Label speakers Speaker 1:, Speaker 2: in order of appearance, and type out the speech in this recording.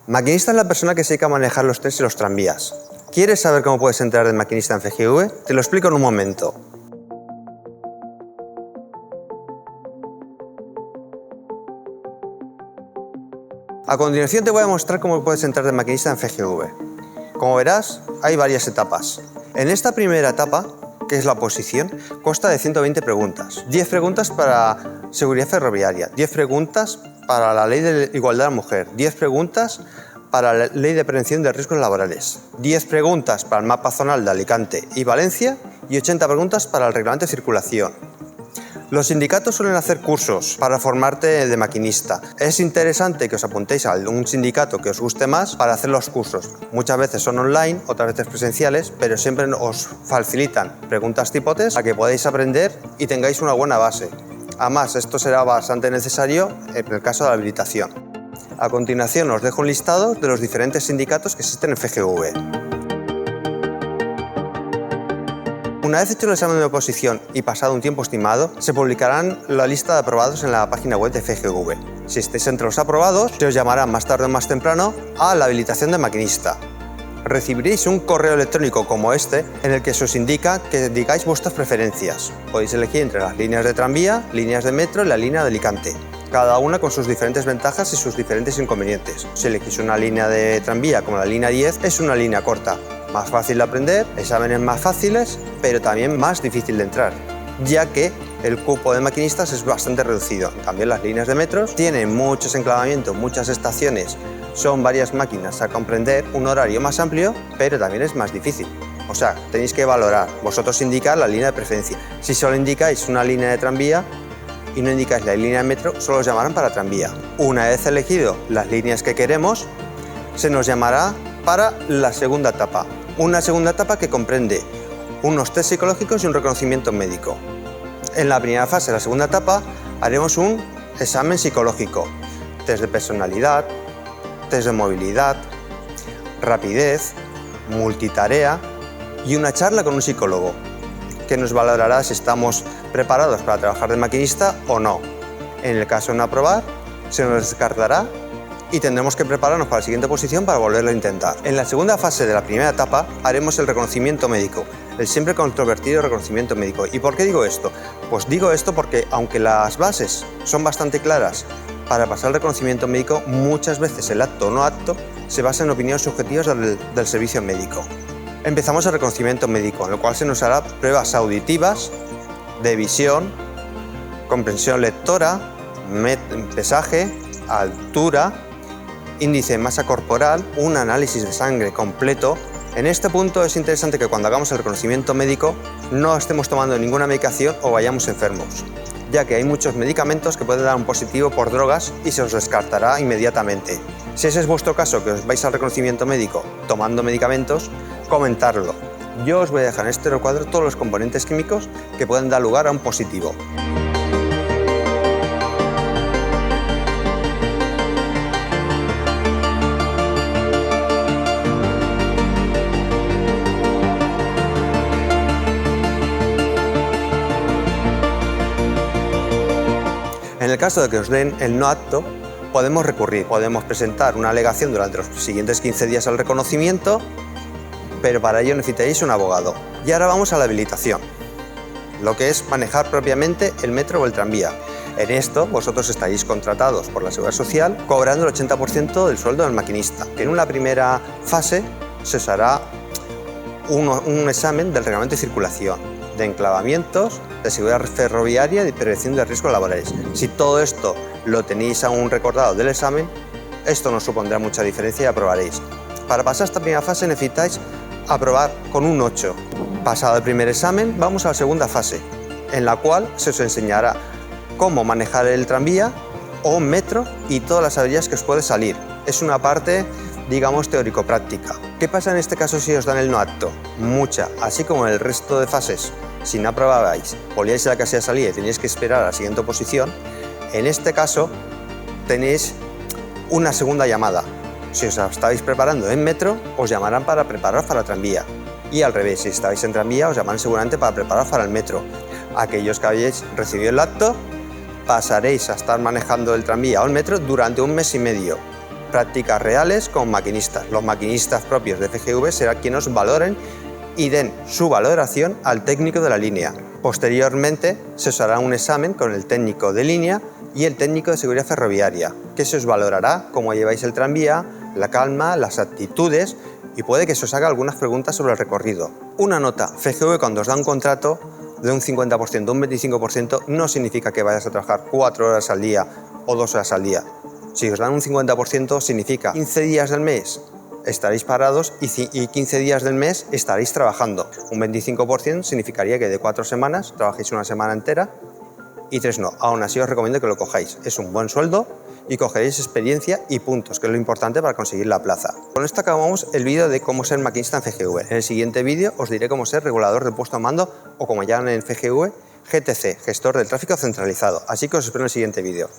Speaker 1: Maquinista es la persona que se dedica a manejar los trenes y los tranvías. ¿Quieres saber cómo puedes entrar de maquinista en FGV? Te lo explico en un momento. A continuación te voy a mostrar cómo puedes entrar de maquinista en FGV. Como verás, hay varias etapas. En esta primera etapa, que es la oposición, consta de 120 preguntas. 10 preguntas para seguridad ferroviaria, 10 preguntas para la Ley de Igualdad de la Mujer, 10 preguntas para la Ley de Prevención de Riesgos Laborales, 10 preguntas para el mapa zonal de Alicante y Valencia y 80 preguntas para el reglamento de circulación. Los sindicatos suelen hacer cursos para formarte de maquinista. Es interesante que os apuntéis a un sindicato que os guste más para hacer los cursos. Muchas veces son online, otras veces presenciales, pero siempre os facilitan preguntas tipo test a que podáis aprender y tengáis una buena base. Además, esto será bastante necesario en el caso de la habilitación. A continuación os dejo un listado de los diferentes sindicatos que existen en FGV. Una vez hecho el examen de oposición y pasado un tiempo estimado, se publicarán la lista de aprobados en la página web de FGV. Si estáis entre los aprobados, se os llamará más tarde o más temprano a la habilitación de maquinista. Recibiréis un correo electrónico como este en el que se os indica que digáis vuestras preferencias. Podéis elegir entre las líneas de tranvía, líneas de metro y la línea de Alicante, cada una con sus diferentes ventajas y sus diferentes inconvenientes. Si elegís una línea de tranvía como la línea 10, es una línea corta, más fácil de aprender, exámenes más fáciles, pero también más difícil de entrar, ya que el cupo de maquinistas es bastante reducido. También las líneas de metros tienen muchos enclavamientos, muchas estaciones, son varias máquinas a comprender, un horario más amplio, pero también es más difícil. O sea, tenéis que valorar, vosotros indicar la línea de preferencia. Si solo indicáis una línea de tranvía y no indicáis la línea de metro, solo os llamarán para tranvía. Una vez elegido las líneas que queremos, se nos llamará para la segunda etapa. Una segunda etapa que comprende unos test psicológicos y un reconocimiento médico. En la primera fase, la segunda etapa, haremos un examen psicológico, test de personalidad, test de movilidad, rapidez, multitarea y una charla con un psicólogo que nos valorará si estamos preparados para trabajar de maquinista o no. En el caso de no aprobar, se nos descartará y tendremos que prepararnos para la siguiente posición para volverlo a intentar. En la segunda fase de la primera etapa haremos el reconocimiento médico, el siempre controvertido reconocimiento médico. ¿Y por qué digo esto? Pues digo esto porque aunque las bases son bastante claras para pasar el reconocimiento médico, muchas veces el acto o no acto se basa en opiniones subjetivas del servicio médico. Empezamos el reconocimiento médico, en el cual se nos hará pruebas auditivas, de visión, comprensión lectora, pesaje, altura, índice de masa corporal, un análisis de sangre completo. En este punto es interesante que cuando hagamos el reconocimiento médico no estemos tomando ninguna medicación o vayamos enfermos, ya que hay muchos medicamentos que pueden dar un positivo por drogas y se os descartará inmediatamente. Si ese es vuestro caso, que os vais al reconocimiento médico tomando medicamentos, comentarlo. Yo os voy a dejar en este recuadro todos los componentes químicos que pueden dar lugar a un positivo. En el caso de que os den el no apto, podemos recurrir, podemos presentar una alegación durante los siguientes 15 días al reconocimiento, pero para ello necesitaréis un abogado. Y ahora vamos a la habilitación, lo que es manejar propiamente el metro o el tranvía. En esto vosotros estaréis contratados por la Seguridad Social cobrando el 80% del sueldo del maquinista. En una primera fase se os hará un examen del reglamento de circulación, de enclavamientos, de seguridad ferroviaria y de prevención de riesgos laborales. Si todo esto lo tenéis aún recordado del examen, esto no supondrá mucha diferencia y aprobaréis. Para pasar esta primera fase necesitáis aprobar con un 8. Pasado el primer examen, vamos a la segunda fase, en la cual se os enseñará cómo manejar el tranvía o metro y todas las averías que os puede salir. Es una parte, digamos, teórico-práctica. ¿Qué pasa en este caso si os dan el no apto? Mucha, así como en el resto de fases. Si no aprobabais, volvíais a la casilla de salida y teníais que esperar a la siguiente oposición, en este caso tenéis una segunda llamada. Si os estáis preparando en metro, os llamarán para prepararos para tranvía. Y al revés, si estáis en tranvía, os llamarán seguramente para prepararos para el metro. Aquellos que habéis recibido el acto, pasaréis a estar manejando el tranvía o el metro durante un mes y medio. prácticas reales con maquinistas. Los maquinistas propios de FGV serán quienes os valoren y den su valoración al técnico de la línea. Posteriormente se os hará un examen con el técnico de línea y el técnico de seguridad ferroviaria, que se os valorará cómo lleváis el tranvía, la calma, las actitudes y puede que se os haga algunas preguntas sobre el recorrido. Una nota, FGV cuando os da un contrato de un 50%, un 25%, no significa que vayas a trabajar 4 horas al día o 2 horas al día. Si os dan un 50% significa 15 días del mes estaréis parados y 15 días del mes estaréis trabajando. Un 25% significaría que de 4 semanas trabajéis una semana entera y 3 no. Aún así os recomiendo que lo cojáis. Es un buen sueldo y cogeréis experiencia y puntos, que es lo importante para conseguir la plaza. Con esto acabamos el vídeo de cómo ser maquinista en FGV. En el siguiente vídeo os diré cómo ser regulador de puesto a mando o como llaman en FGV, GTC, gestor del tráfico centralizado. Así que os espero en el siguiente vídeo.